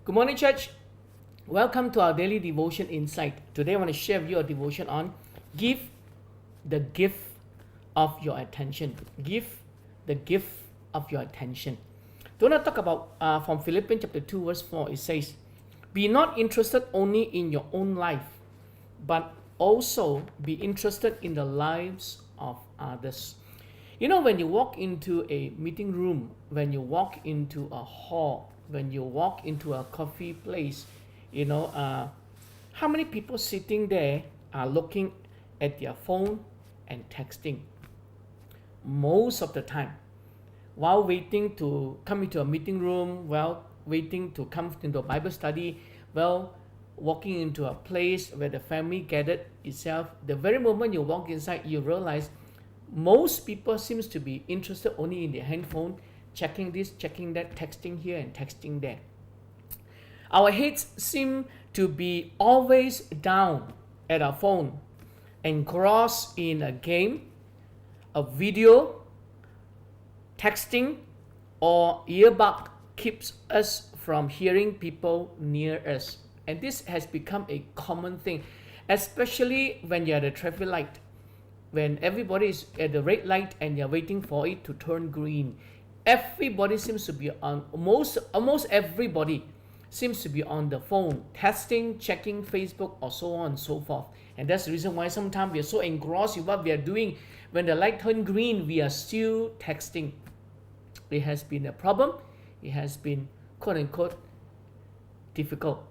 Good morning, church. Welcome to our daily devotion insight. Today, I want to share with you a devotion on give the gift of your attention. Give the gift of your attention. Do not talk about from Philippians chapter 2, verse 4. It says, be not interested only in your own life, but also be interested in the lives of others. You know, when you walk into a meeting room, when you walk into a hall, when you walk into a coffee place, how many people sitting there are looking at their phone and texting? Most of the time, while waiting to come into a meeting room, while waiting to come into a Bible study, while walking into a place where the family gathered itself, the very moment you walk inside, you realize most people seems to be interested only in their handphone, checking this, checking that, texting here and texting there. Our heads seem to be always down at our phone, engrossed in a game, a video, texting, or earbud keeps us from hearing people near us. And this has become a common thing, especially when you're at a traffic light. When everybody is at the red light and you're waiting for it to turn green, everybody seems to be on, almost everybody seems to be on the phone, testing, checking Facebook, or so on and so forth. And that's the reason why sometimes we are so engrossed in what we are doing. When the light turns green, we are still texting. It has been a problem. It has been, quote unquote, difficult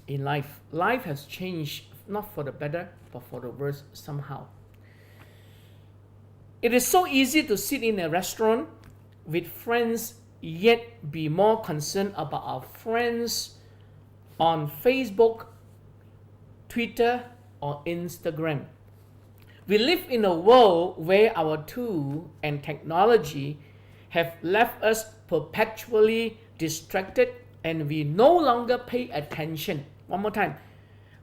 in life. Life has changed, not for the better, but for the worse somehow. It is so easy to sit in a restaurant with friends, yet be more concerned about our friends on Facebook, Twitter, or Instagram. We live in a world where our tool and technology have left us perpetually distracted, and we no longer pay attention. One more time.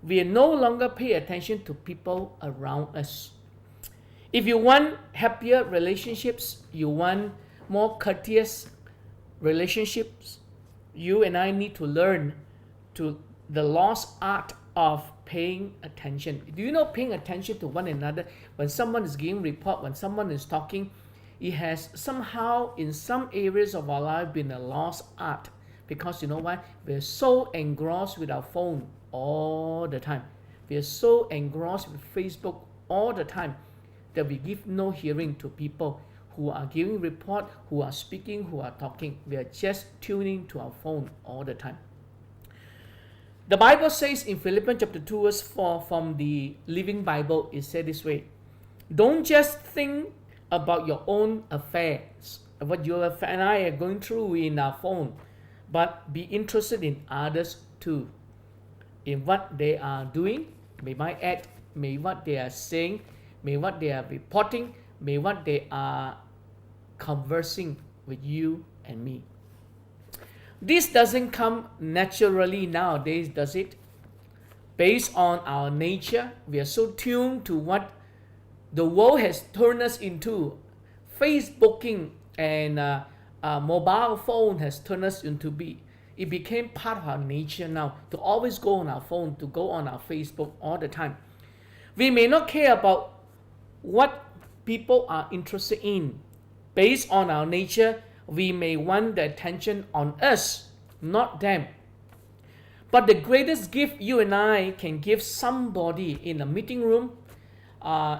We no longer pay attention to people around us. If you want happier relationships, you want more courteous relationships, you and I need to learn to the lost art of paying attention. Do you know paying attention to one another? When someone is giving report, when someone is talking, it has somehow in some areas of our life been a lost art. Because you know why? We're so engrossed with our phone all the time. We're so engrossed with Facebook all the time that we give no hearing to people who are giving report, who are speaking, who are talking. We are just tuning to our phone all the time. The Bible says in Philippians chapter 2 verse 4 from the Living Bible, it said this way, don't just think about your own affairs, what you and I are going through in our phone, but be interested in others too, in what they are doing, may I add, may what they are saying, may what they are reporting, may what they are conversing with you and me. This doesn't come naturally nowadays, does it? Based on our nature, we are so tuned to what the world has turned us into. Facebooking and mobile phone has turned us into be. It became part of our nature now to always go on our phone, to go on our Facebook all the time. We may not care about what people are interested in. Based on our nature, we may want the attention on us, not them. But the greatest gift you and I can give somebody in a meeting room,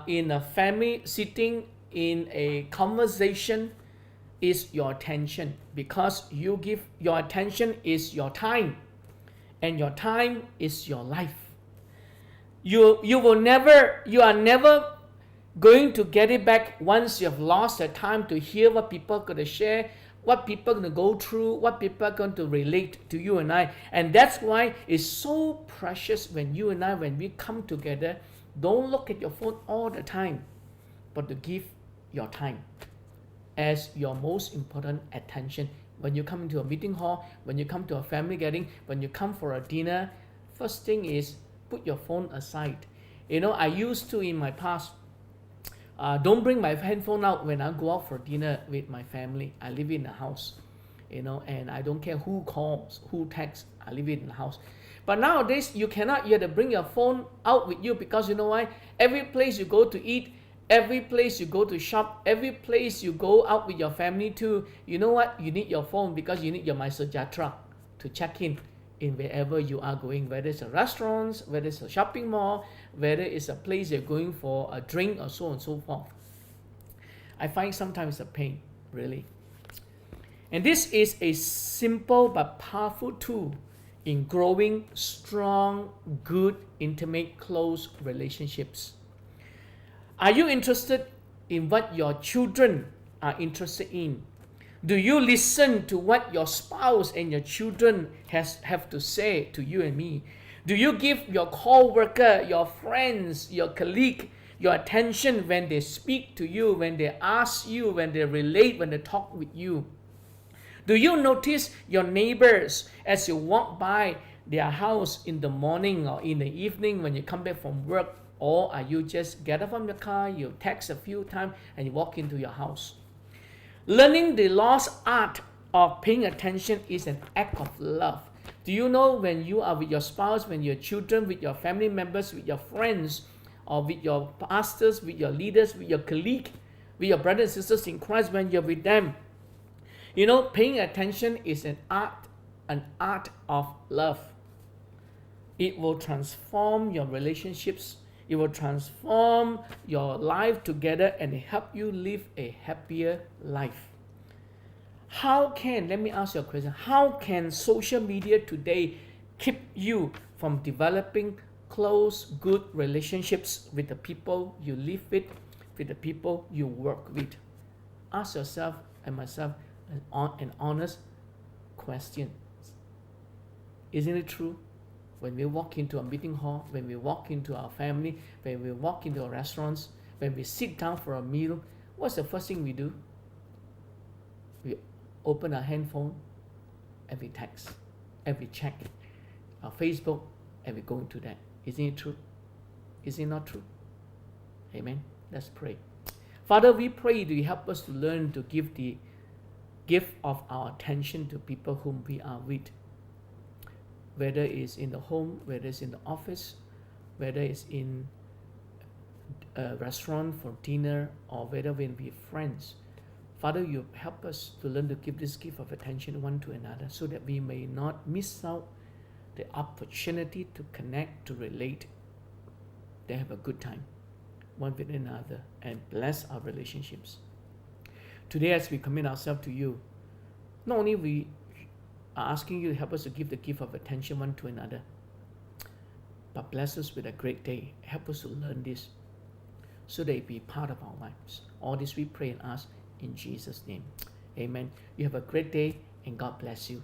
in a family sitting in a conversation, is your attention. Because you give your attention is your time, and your time is your life. You are never going to get it back once you have lost the time to hear what people are going to share, what people are going to go through, what people are going to relate to you and I. And that's why it's so precious when you and I, when we come together, don't look at your phone all the time, but to give your time as your most important attention. When you come into a meeting hall, when you come to a family gathering, when you come for a dinner, first thing is put your phone aside. I used to in my past, don't bring my handphone out when I go out for dinner with my family. I live in a house. and I don't care who calls, who texts, I leave it in the house. But nowadays, you have to bring your phone out with you, because you know why? Every place you go to eat, every place you go to shop, every place you go out with your family to, you know what? You need your phone, because you need your MySejahtera to check in wherever you are going, whether it's a restaurant, whether it's a shopping mall, whether it's a place you're going for a drink, or so on and so forth. I find sometimes a pain, really. And this is a simple but powerful tool in growing strong, good, intimate, close relationships. Are you interested in what your children are interested in? Do you listen to what your spouse and your children have to say to you and me? Do you give your co-worker, your friends, your colleague, your attention when they speak to you, when they ask you, when they relate, when they talk with you? Do you notice your neighbors as you walk by their house in the morning or in the evening when you come back from work? Or are you just get up from your car, you text a few times, and you walk into your house? Learning the lost art of paying attention is an act of love. Do you know, when you are with your spouse, when your children, with your family members, with your friends, or with your pastors, with your leaders, with your colleague, with your brothers and sisters in Christ, when you're with them, paying attention is an art of love. It will transform your relationships. It will transform your life together and help you live a happier life. Let me ask you a question. How can social media today keep you from developing close, good relationships with the people you live with the people you work with? Ask yourself and myself an honest question. Isn't it true? When we walk into a meeting hall, when we walk into our family, when we walk into our restaurants, when we sit down for a meal, what's the first thing we do? We open our handphone and we text, and we check our Facebook, and we go into that. Isn't it true? Is it not true? Amen. Let's pray. Father, we pray that you help us to learn to give the gift of our attention to people whom we are with. Whether it's in the home, whether it's in the office, whether it's in a restaurant for dinner, or whether when we're friends. Father, you help us to learn to give this gift of attention one to another, so that we may not miss out the opportunity to connect, to relate, to have a good time one with another, and bless our relationships. Today, as we commit ourselves to you, not only we are asking you to help us to give the gift of attention one to another, but bless us with a great day. Help us to learn this, so that it be part of our lives. All this we pray and ask in Jesus' name. Amen. You have a great day, and God bless you.